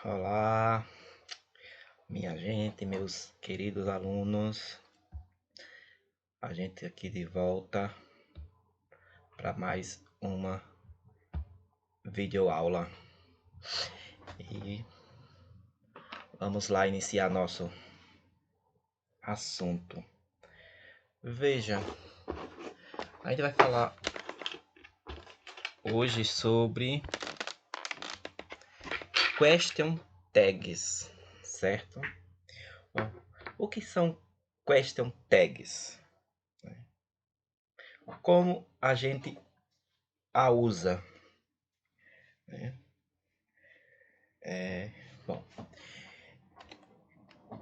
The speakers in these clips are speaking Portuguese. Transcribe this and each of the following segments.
Olá, minha gente, meus queridos alunos, a gente aqui de volta para mais uma videoaula e vamos lá iniciar nosso assunto. Veja, a gente vai falar hoje sobre question tags, certo? Bom, o que são question tags? Como a gente a usa? Bom,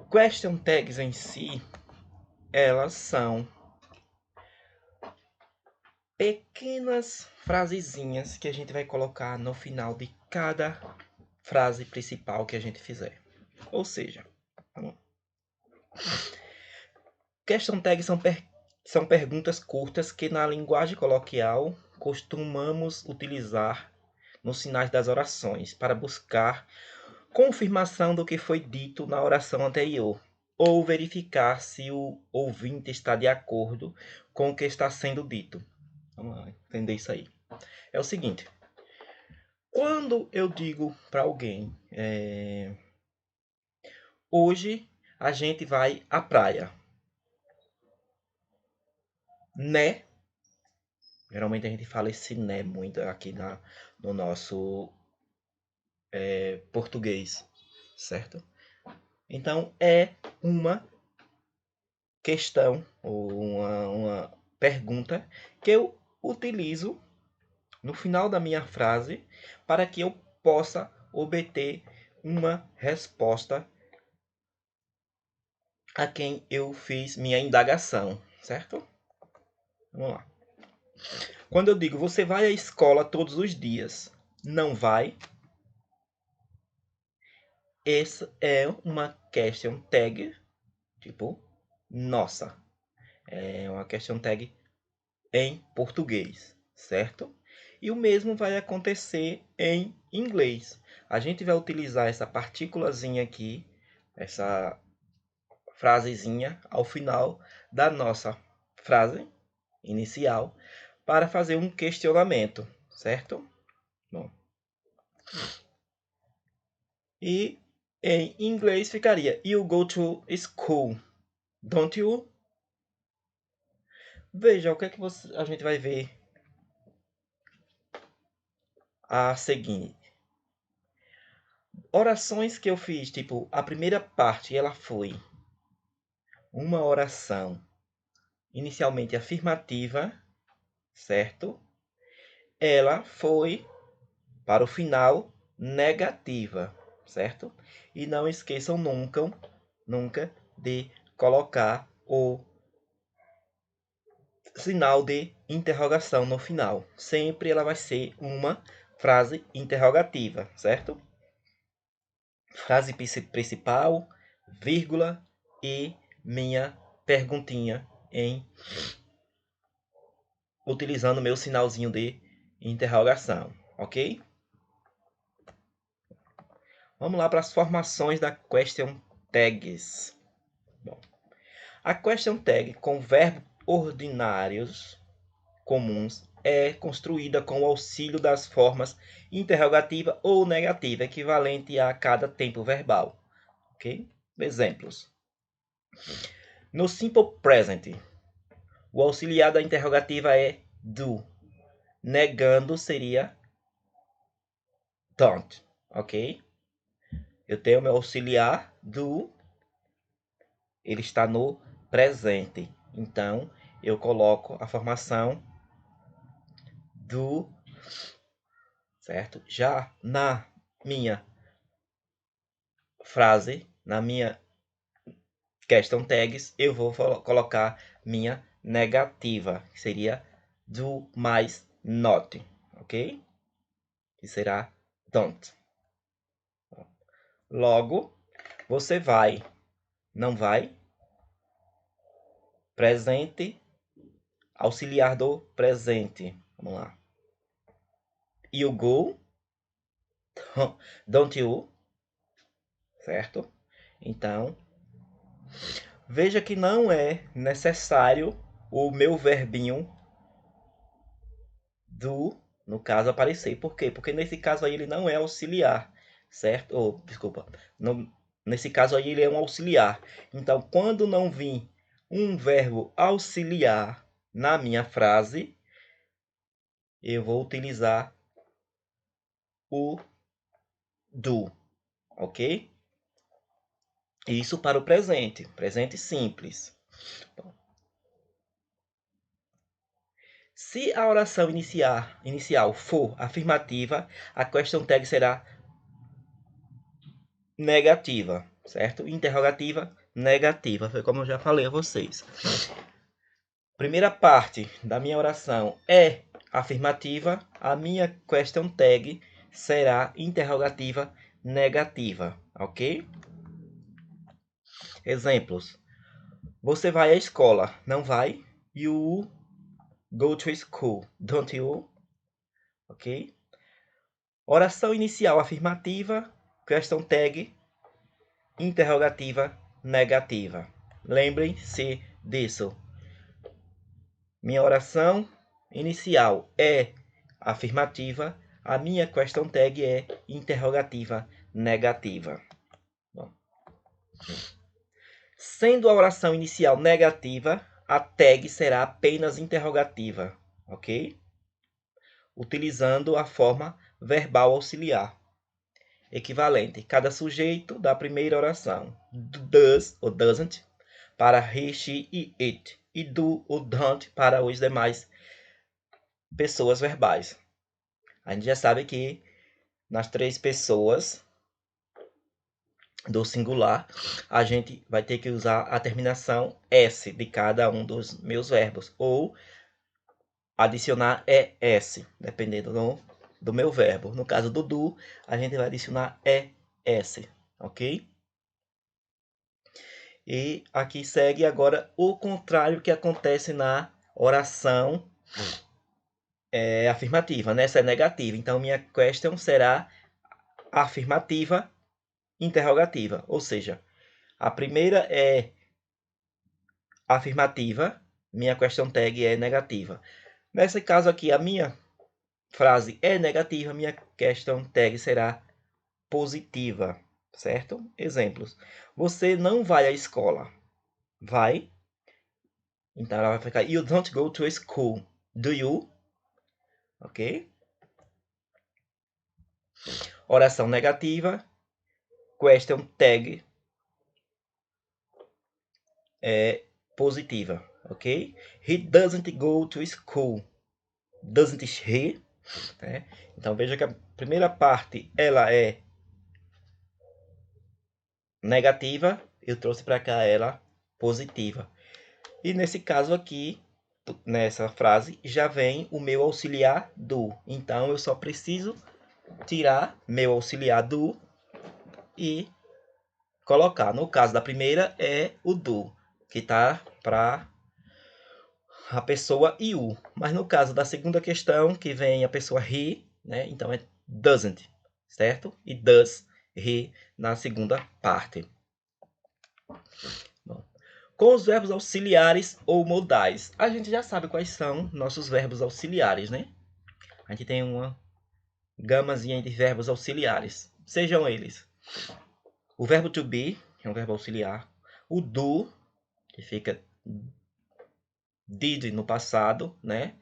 question tags em si, elas são pequenas frasezinhas que a gente vai colocar no final de cada frase principal que a gente fizer. Ou seja, question tags são perguntas curtas que na linguagem coloquial costumamos utilizar nos finais das orações para buscar confirmação do que foi dito na oração anterior ou verificar se o ouvinte está de acordo com o que está sendo dito. Vamos lá, entender isso aí. É o seguinte, quando eu digo para alguém, hoje a gente vai à praia, né? Geralmente a gente fala esse né muito aqui no nosso português, certo? Então é uma questão ou uma pergunta que eu utilizo no final da minha frase para que eu possa obter uma resposta a quem eu fiz minha indagação, certo? Vamos lá. Quando eu digo você vai à escola todos os dias, não vai? Essa é uma question tag, tipo, nossa. É uma question tag em português, certo? E o mesmo vai acontecer em inglês. A gente vai utilizar essa partículazinha aqui, essa frasezinha ao final da nossa frase inicial para fazer um questionamento, certo? Bom. E em inglês ficaria You go to school, don't you? Veja, o que é que a gente vai ver a seguir. Orações que eu fiz, tipo, a primeira parte ela foi uma oração inicialmente afirmativa, certo? Ela foi para o final negativa, certo? E não esqueçam nunca de colocar o sinal de interrogação no final. Sempre ela vai ser uma frase interrogativa, certo? Frase principal, vírgula e minha perguntinha em utilizando meu sinalzinho de interrogação, ok? Vamos lá para as formações da question tags. Bom, a question tag com verbos ordinários comuns é construída com o auxílio das formas interrogativa ou negativa, equivalente a cada tempo verbal. Ok? Exemplos. No simple present, o auxiliar da interrogativa é do. Negando seria don't. Ok? Eu tenho meu auxiliar do. Ele está no presente. Então, eu coloco a formação do, certo? Já na minha frase, na minha question tags, eu vou colocar minha negativa, que seria do mais not, ok? Que será don't. Logo, você vai, não vai, presente, auxiliar do presente. Vamos lá. You go, don't you? certo? Então, veja que não é necessário o meu verbinho do, no caso, aparecer. Por quê? Porque nesse caso aí ele não é auxiliar, certo? Ou, desculpa, não, nesse caso aí ele é um auxiliar. Então, quando não vir um verbo auxiliar na minha frase, eu vou utilizar o do, ok? Isso para o presente, presente simples. Se a oração inicial for afirmativa, a question tag será negativa, certo? Interrogativa, negativa. Foi como eu já falei a vocês. Primeira parte da minha oração é afirmativa, a minha question tag será interrogativa, negativa, ok? Exemplos. Você vai à escola, não vai? You go to school, don't you? Ok? Oração inicial afirmativa, question tag interrogativa, negativa. Lembrem-se disso. Minha oração inicial é afirmativa, a minha question tag é interrogativa, negativa. Bom. Sendo a oração inicial negativa, a tag será apenas interrogativa, ok? Utilizando a forma verbal auxiliar equivalente. Cada sujeito da primeira oração. Does ou doesn't para he, she e it. E do ou don't para os demais pessoas verbais. A gente já sabe que nas três pessoas do singular, a gente vai ter que usar a terminação S de cada um dos meus verbos. Ou adicionar ES, dependendo do meu verbo. No caso do do, a gente vai adicionar ES, ok? E aqui segue agora o contrário que acontece na oração afirmativa, né? Essa é negativa. Então, minha question será afirmativa, interrogativa. Ou seja, a primeira é afirmativa, minha question tag é negativa. Nesse caso aqui, a minha frase é negativa, minha question tag será positiva, certo? Exemplos. Você não vai à escola. Vai. Então, ela vai ficar, you don't go to school. Do you? Ok? Oração negativa. Question tag é positiva. Ok? He doesn't go to school. Doesn't he? Né? Então, veja que a primeira parte, ela é negativa. Eu trouxe para cá ela positiva. E nesse caso aqui, nessa frase, já vem o meu auxiliar do. Então, eu só preciso tirar meu auxiliar do e colocar. No caso da primeira, é o do, que está para a pessoa you. Mas no caso da segunda questão, que vem a pessoa he, né? Então é doesn't, certo? E does, he, na segunda parte. Bom, com os verbos auxiliares ou modais. A gente já sabe quais são nossos verbos auxiliares, né? A gente tem uma gamazinha de verbos auxiliares. Sejam eles o verbo to be, que é um verbo auxiliar. O do, que fica did no passado, né?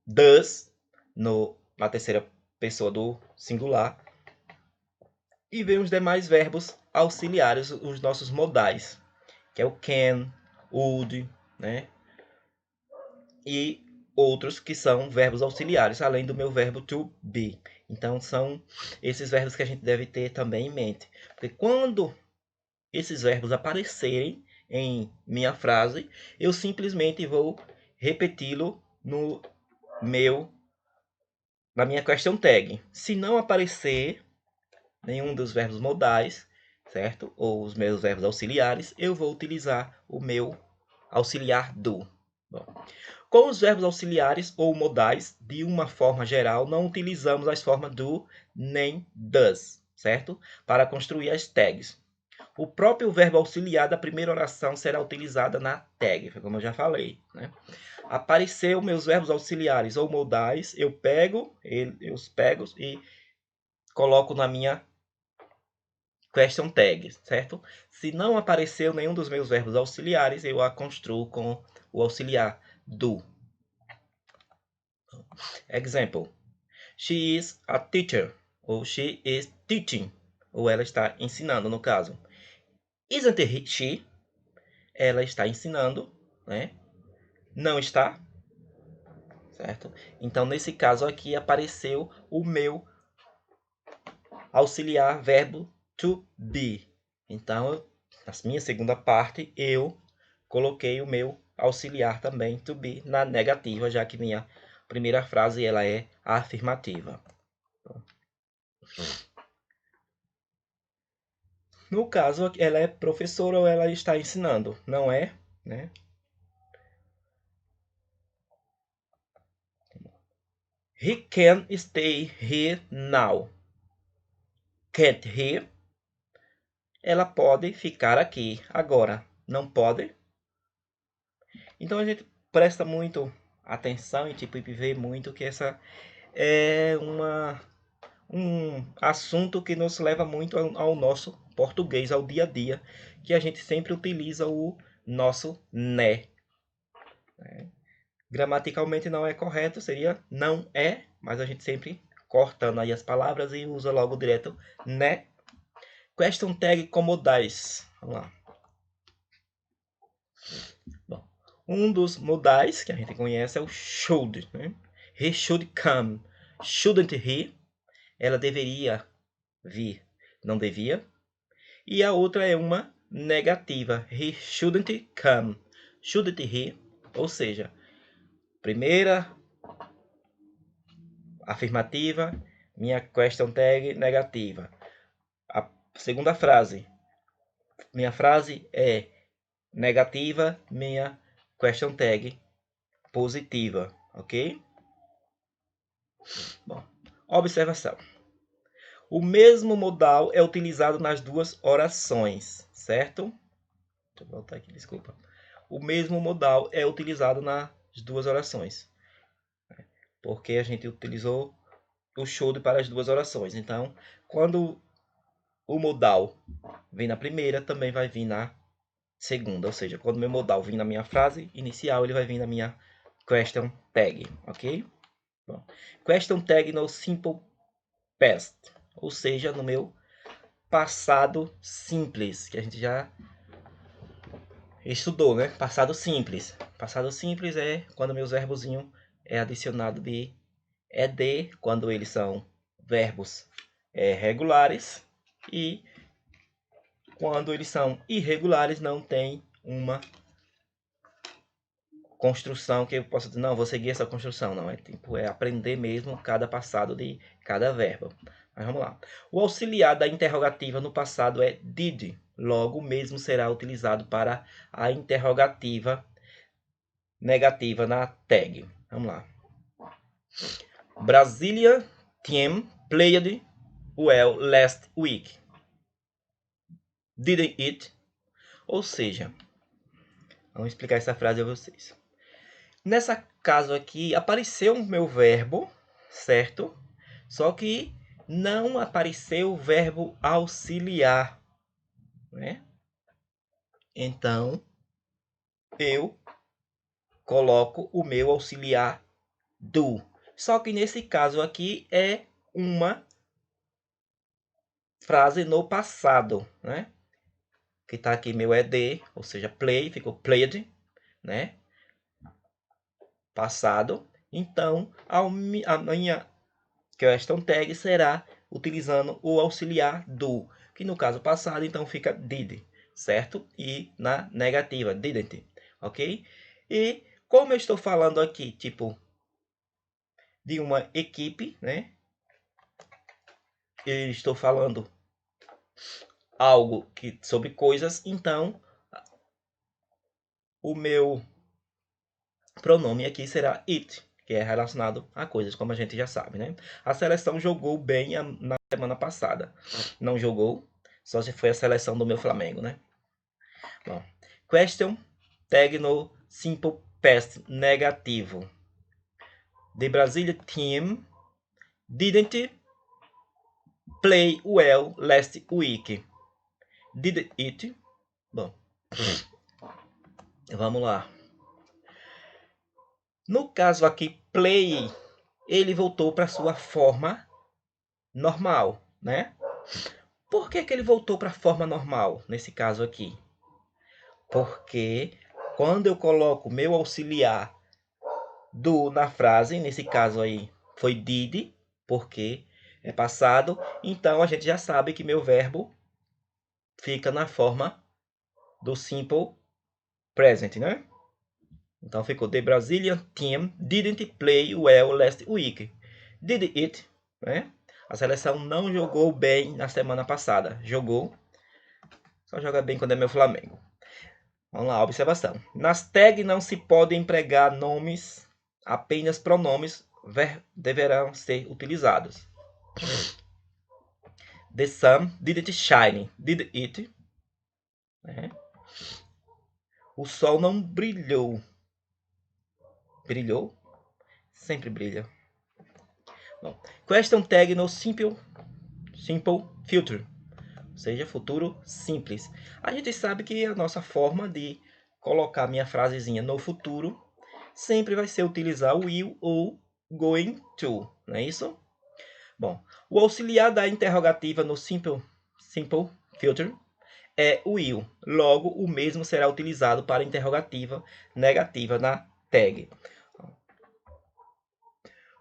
Does na terceira pessoa do singular. E vem os demais verbos auxiliares, os nossos modais, que é o can, would, né? E outros que são verbos auxiliares, além do meu verbo to be. Então, são esses verbos que a gente deve ter também em mente. Porque quando esses verbos aparecerem em minha frase, eu simplesmente vou repeti-lo na minha question tag. Se não aparecer nenhum dos verbos modais, certo? Ou os meus verbos auxiliares, eu vou utilizar o meu auxiliar do. Bom, Com os verbos auxiliares ou modais, de uma forma geral, não utilizamos as formas do nem does, certo? Para construir as tags. O próprio verbo auxiliar da primeira oração será utilizado na tag, como eu já falei, né? Apareceu meus verbos auxiliares ou modais, eu os pego e coloco na minha question tag, certo? Se não apareceu nenhum dos meus verbos auxiliares, eu a construo com o auxiliar do. Example. She is a teacher. Ou she is teaching. Ou ela está ensinando, no caso. Isn't she? Ela está ensinando, né? Não está? Certo? Então, nesse caso aqui, apareceu o meu auxiliar verbo to be. Então, na minha segunda parte, eu coloquei o meu auxiliar também to be na negativa, já que minha primeira frase ela é afirmativa. No caso, ela é professora ou ela está ensinando, não é, né? He can stay here now. Can't he? Ela pode ficar aqui agora, não pode? Então a gente presta muito atenção e tipo vê muito que essa é um assunto que nos leva muito ao nosso português, ao dia a dia, que a gente sempre utiliza o nosso né. Gramaticalmente não é correto, seria não é, mas a gente sempre cortando aí as palavras e usa logo direto né. Question tag com modais. Vamos lá. Bom, um dos modais que a gente conhece é o should, né? He should come. Shouldn't he? Ela deveria vir. Não devia. E a outra é uma negativa. He shouldn't come. Shouldn't he? Ou seja, primeira afirmativa, minha question tag negativa. A segunda frase, minha frase é negativa, minha question tag positiva, ok? Bom, observação. O mesmo modal é utilizado nas duas orações, certo? Deixa eu voltar aqui, desculpa. O mesmo modal é utilizado nas duas orações, porque a gente utilizou o should para as duas orações. Então, quando o modal vem na primeira, também vai vir na segunda. Ou seja, quando o meu modal vir na minha frase inicial, ele vai vir na minha question tag, ok? Bom, question tag no simple past, ou seja, no meu passado simples, que a gente já estudou, né? Passado simples. Passado simples é quando meus verbozinhos é adicionado de ed, quando eles são verbos regulares, e quando eles são irregulares não tem uma construção que eu possa dizer, não, vou seguir essa construção. Não, é aprender mesmo cada passado de cada verbo. Mas vamos lá. O auxiliar da interrogativa no passado é did. Logo, o mesmo será utilizado para a interrogativa negativa na tag. Vamos lá. Brasília team played well last week. Didn't it? Ou seja, vamos explicar essa frase a vocês. Nessa caso aqui, apareceu o meu verbo, certo? Só que não apareceu o verbo auxiliar, né? Então, eu coloco o meu auxiliar do. Só que nesse caso aqui é uma frase no passado, né? Que tá aqui meu ed, ou seja, play, ficou played, né? Passado. Então, a minha question tag será utilizando o auxiliar do, que no caso passado, então fica did, certo? E na negativa, didn't, ok? E como eu estou falando aqui, tipo, de uma equipe, né? Eu estou falando algo sobre coisas, então o meu pronome aqui será it, que é relacionado a coisas, como a gente já sabe, né? A seleção jogou bem na semana passada. Não jogou, só se foi a seleção do meu Flamengo, né? Bom, question tag no simple past negativo. The Brazilian team didn't play well last week. Did it? Bom, vamos lá. No caso aqui, play, ele voltou para sua forma normal, né? Por que ele voltou para a forma normal nesse caso aqui? Porque quando eu coloco meu auxiliar do na frase, nesse caso aí foi did, porque é passado, então a gente já sabe que meu verbo fica na forma do simple present, né? Então ficou the Brazilian team didn't play well last week. Did it, né? A seleção não jogou bem na semana passada. Jogou, só joga bem quando é meu Flamengo. Vamos lá, observação. Nas tags não se pode empregar nomes, apenas pronomes deverão ser utilizados. The sun didn't shine. Did it? Né? O sol não brilhou. Brilhou? Sempre brilha. Bom, question tag no simple future, ou seja, futuro simples. A gente sabe que a nossa forma de colocar minha frasezinha no futuro sempre vai ser utilizar o will ou going to, não é isso? Bom, o auxiliar da interrogativa no simple future é o will. Logo, o mesmo será utilizado para interrogativa negativa na tag.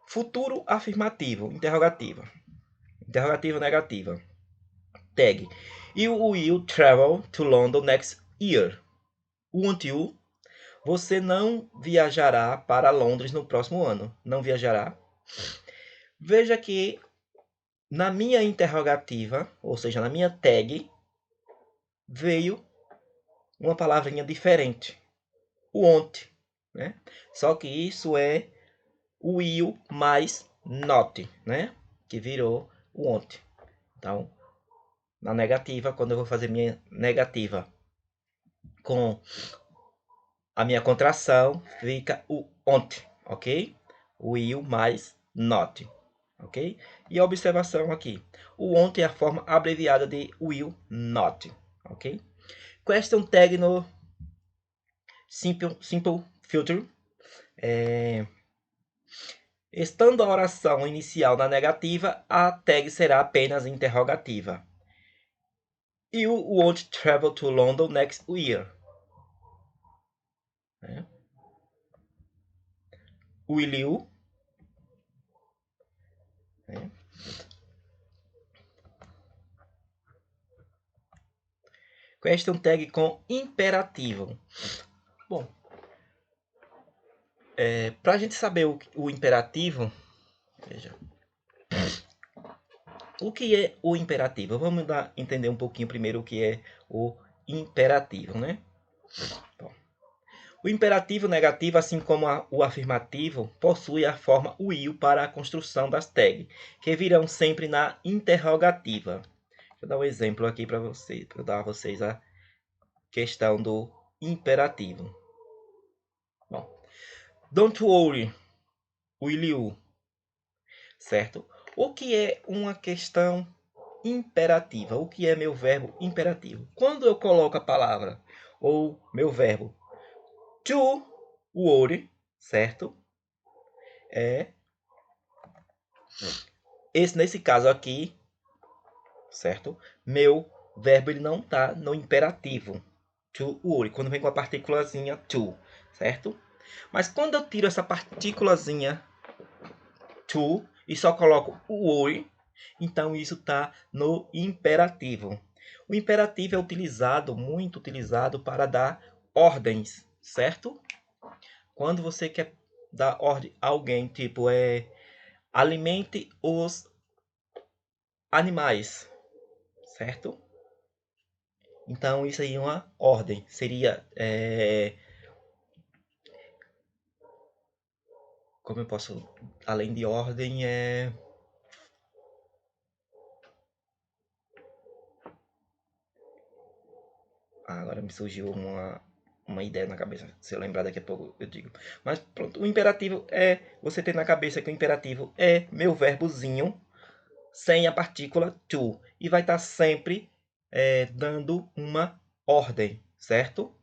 Futuro afirmativo, interrogativa. Interrogativa negativa. Tag. You will travel to London next year. Won't you? Você não viajará para Londres no próximo ano. Não viajará. Veja que na minha interrogativa, ou seja, na minha tag, veio uma palavrinha diferente. Won't, né? Só que isso é will mais not, né? Que virou won't. Então, na negativa, quando eu vou fazer minha negativa com a minha contração, fica o ont, ok? Will mais not, ok? E a observação aqui. O want é a forma abreviada de will not, ok? Question tag no simple future. Estando a oração inicial na negativa, a tag será apenas interrogativa. You won't travel to London next year. Will you? Question tag com imperativo. Bom, para a gente saber o imperativo, veja, o que é o imperativo? Vamos entender um pouquinho primeiro o que é o imperativo, né? Bom, o imperativo negativo, assim como o afirmativo, possui a forma will para a construção das tags, que virão sempre na interrogativa. Vou dar um exemplo aqui para vocês, para dar a vocês a questão do imperativo. Bom, don't worry, will you? Certo? O que é uma questão imperativa? O que é meu verbo imperativo? Quando eu coloco a palavra ou meu verbo to worry, certo? Nesse caso aqui, certo? Meu verbo ele não está no imperativo. To worry, quando vem com a partículazinha to, certo? Mas quando eu tiro essa partículazinha to e só coloco o worry, então isso está no imperativo. O imperativo é muito utilizado para dar ordens, certo? Quando você quer dar ordem a alguém, tipo, alimente os animais, certo? Então isso aí é uma ordem. Seria Como eu posso, além de ordem, agora me surgiu uma ideia na cabeça. Se eu lembrar daqui a pouco, eu digo. Mas pronto, o imperativo você tem na cabeça que o imperativo é meu verbozinho sem a partícula to. E vai estar sempre dando uma ordem, certo?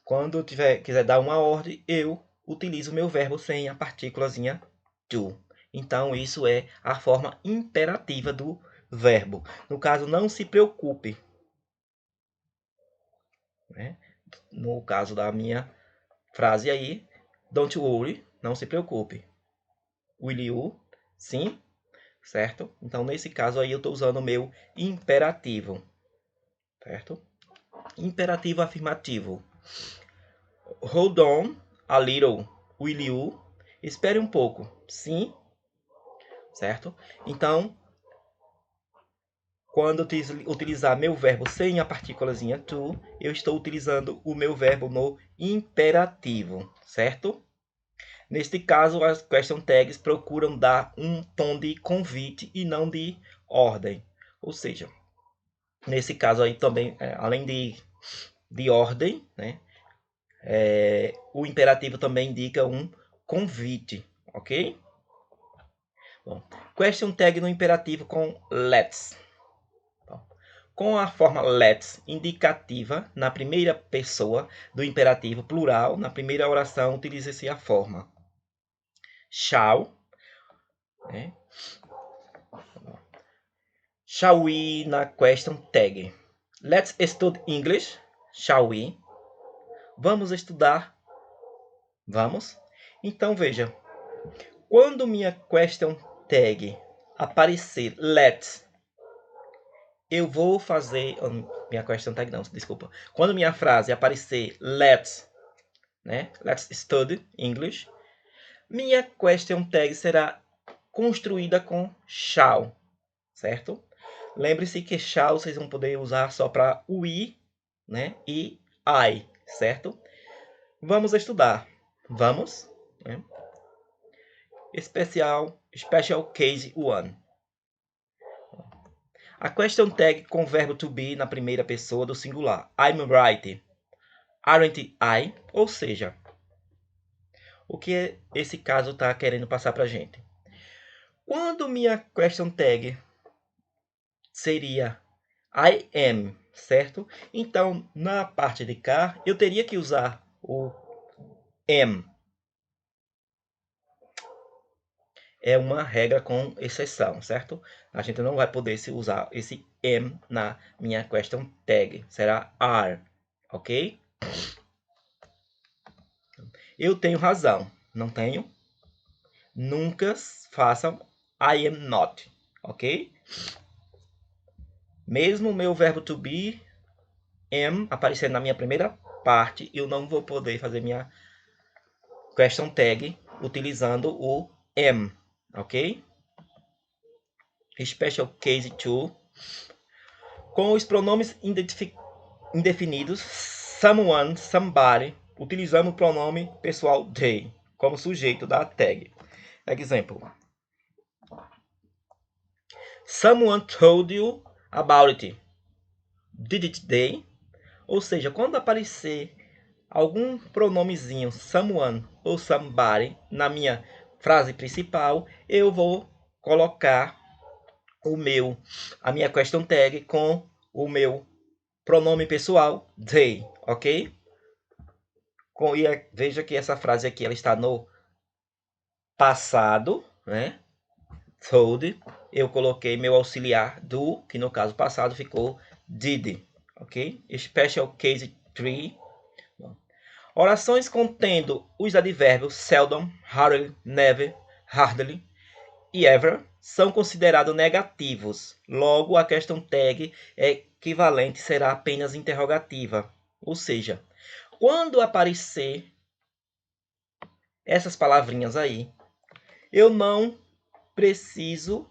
Quando eu quiser dar uma ordem, eu utilizo o meu verbo sem a partículazinha to. Então, isso é a forma imperativa do verbo. No caso, não se preocupe. Né? No caso da minha frase aí, don't worry, não se preocupe. Will you? Sim, certo? Então, nesse caso aí, eu estou usando o meu imperativo, certo? Imperativo afirmativo. Hold on a little. Will you? Espere um pouco. Sim, certo? Então, quando eu utilizar meu verbo sem a partículazinha to, eu estou utilizando o meu verbo no imperativo, certo? Neste caso, as question tags procuram dar um tom de convite e não de ordem. Ou seja, nesse caso aí também, além de ordem, né, o imperativo também indica um convite, ok? Bom, question tag no imperativo com let's. Bom, com a forma let's indicativa na primeira pessoa do imperativo plural, na primeira oração utiliza-se a forma shall, né? Shall we na question tag. Let's study English. Shall we? Vamos estudar. Vamos? Então veja, quando minha question tag aparecer let's, eu vou fazer minha question tag não, desculpa. Quando minha frase aparecer let's, né? Let's study English. Minha question tag será construída com shall, certo? Lembre-se que shall vocês vão poder usar só para we, né? E I, certo? Vamos estudar. Vamos? Né? Special Case 1. A question tag com o verbo to be na primeira pessoa do singular. I'm right. Aren't I? Ou seja, o que esse caso está querendo passar para a gente? Quando minha question tag seria I am, certo? Então, na parte de cá, eu teria que usar o am. É uma regra com exceção, certo? A gente não vai poder se usar esse am na minha question tag. Será are, ok? Eu tenho razão, não tenho? Nunca façam I am not, ok? Mesmo o meu verbo to be, am, aparecendo na minha primeira parte, eu não vou poder fazer minha question tag utilizando o am, ok? Special case 2. Com os pronomes indefinidos, someone, somebody, utilizamos o pronome pessoal they como sujeito da tag. Exemplo. Someone told you about it. Did they? Ou seja, quando aparecer algum pronomezinho someone ou somebody na minha frase principal, eu vou colocar a minha question tag com o meu pronome pessoal they, ok? Veja que essa frase aqui ela está no passado, né? Told. Eu coloquei meu auxiliar do, que no caso passado ficou did, ok? Special case 3. Orações contendo os advérbios seldom, hardly, never, hardly e ever são considerados negativos. Logo, a question tag equivalente será apenas interrogativa. Ou seja, quando aparecer essas palavrinhas aí, eu não preciso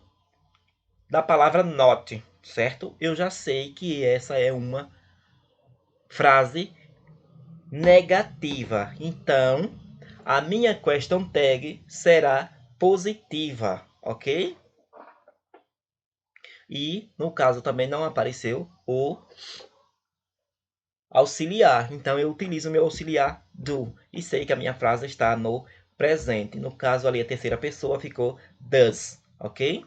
da palavra not, certo? Eu já sei que essa é uma frase negativa. Então, a minha question tag será positiva, ok? E, no caso, também não apareceu o auxiliar. Então, eu utilizo o meu auxiliar do. E sei que a minha frase está no presente. No caso, ali, a terceira pessoa ficou does, ok?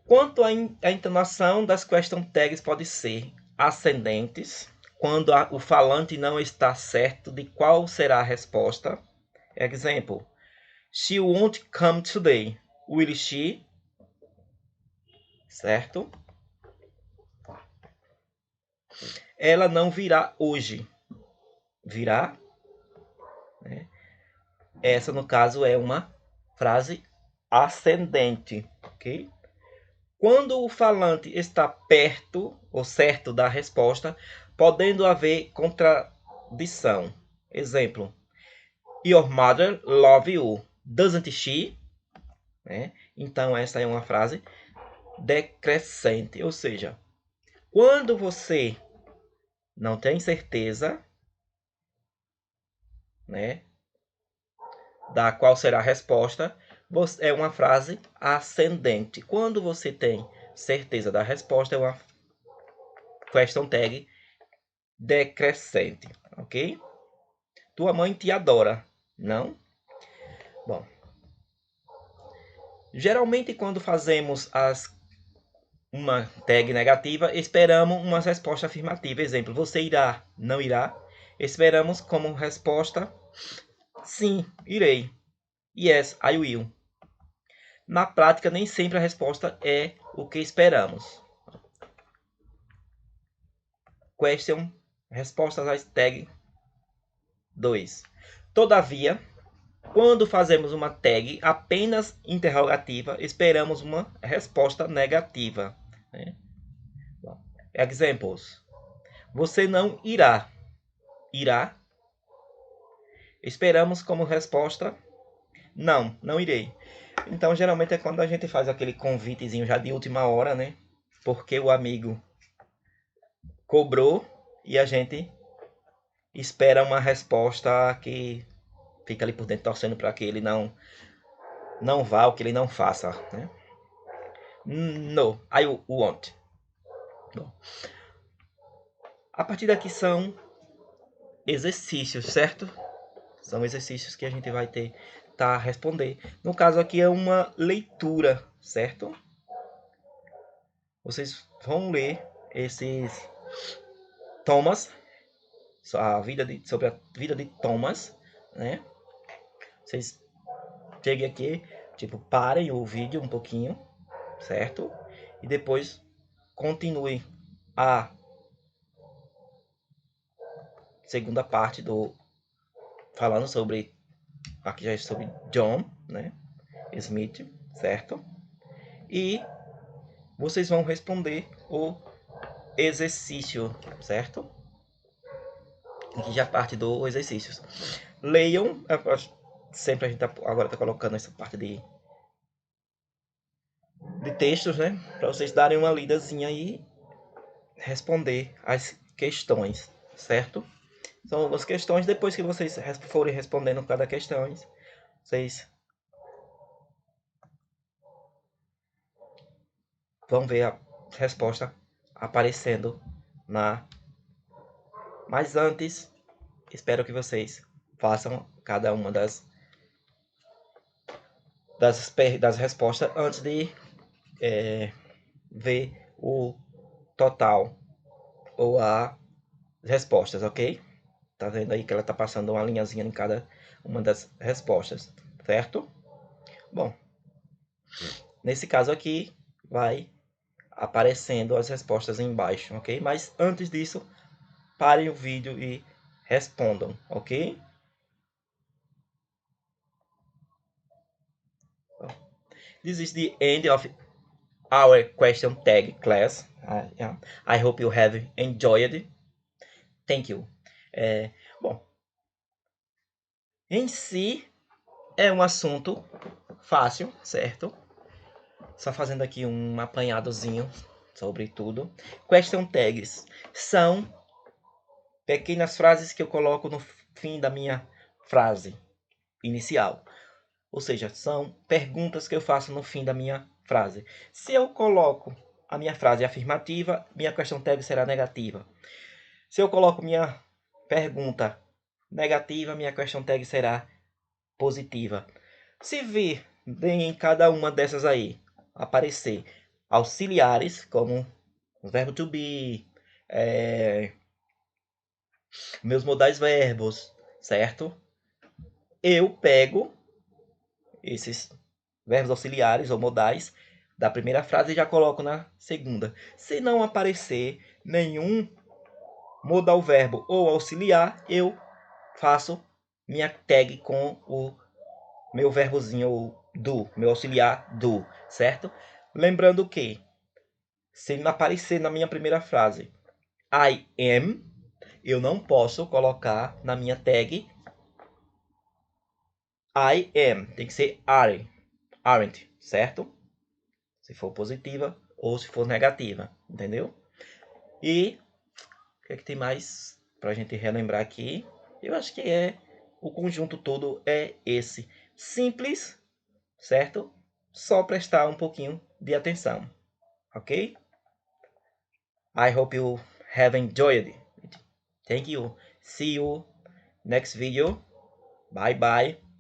Quanto à entonação das question tags pode ser ascendentes, quando o falante não está certo de qual será a resposta. Exemplo, she won't come today. Will she? Certo? Ela não virá hoje. Virá? Né? Essa, no caso, é uma frase ascendente, ok? Quando o falante está perto ou certo da resposta, podendo haver contradição. Exemplo, your mother loves you, doesn't she? Né? Então, essa é uma frase decrescente, ou seja, quando você não tem certeza, né, da qual será a resposta, é uma frase ascendente. Quando você tem certeza da resposta, é uma question tag decrescente, ok? Tua mãe te adora, não? Bom, geralmente quando fazemos uma tag negativa, esperamos uma resposta afirmativa. Exemplo, você irá, não irá? Esperamos como resposta, sim, irei. Yes, I will. Na prática, nem sempre a resposta é o que esperamos. Question, respostas às tag 2. Todavia, quando fazemos uma tag apenas interrogativa, esperamos uma resposta negativa. Né? Examples. Você não irá. Irá? Esperamos como resposta, não, não irei. Então, geralmente é quando a gente faz aquele convitezinho já de última hora, né? Porque o amigo cobrou e a gente espera uma resposta que fica ali por dentro torcendo para que ele não vá ou que ele não faça, né? No, I won't. Bom, a partir daqui são exercícios, certo? São exercícios que a gente vai ter a responder. No caso aqui é uma leitura, certo? Vocês vão ler esses Thomas, sobre a vida de Thomas, né? Vocês cheguem aqui, tipo, parem o vídeo um pouquinho, certo? E depois continue a segunda parte do falando sobre aqui já é sobre John, né? Smith, certo? E vocês vão responder o exercício, certo? Aqui já parte do exercícios. Leiam, sempre a gente agora está colocando essa parte de textos, né? Para vocês darem uma lidazinha e responder as questões, certo? São algumas questões, depois que vocês forem respondendo cada questão, vocês vão ver a resposta aparecendo na... Mas antes, espero que vocês façam cada uma das respostas antes de ver o total ou as respostas, ok? Tá vendo aí que ela tá passando uma linhazinha em cada uma das respostas, certo? Bom, nesse caso aqui vai aparecendo as respostas embaixo, ok? Mas antes disso, parem o vídeo e respondam, ok? This is the end of our question tag class. I hope you have enjoyed. Thank you. Bom, em si é um assunto fácil, certo? Só fazendo aqui um apanhadozinho sobre tudo. Question tags são pequenas frases que eu coloco fim da minha frase inicial. Ou seja, são perguntas que eu faço no fim da minha frase. Se eu coloco a minha frase afirmativa, minha question tag será negativa. Se eu coloco minha pergunta negativa, minha question tag será positiva. Se vir em cada uma dessas aí aparecer auxiliares, como o verbo to be, meus modais verbos, certo? Eu pego esses verbos auxiliares ou modais da primeira frase e já coloco na segunda. Se não aparecer nenhum modal verbo ou auxiliar, eu faço minha tag com o meu verbozinho do, meu auxiliar do, certo? Lembrando que, se não aparecer na minha primeira frase I am, eu não posso colocar na minha tag I am. Tem que ser aren't, certo? Se for positiva ou se for negativa, entendeu? E o que é que tem mais pra gente relembrar aqui? Eu acho que o conjunto todo é esse. Simples, certo? Só prestar um pouquinho de atenção, ok? I hope you have enjoyed it. Thank you. See you next video. Bye bye.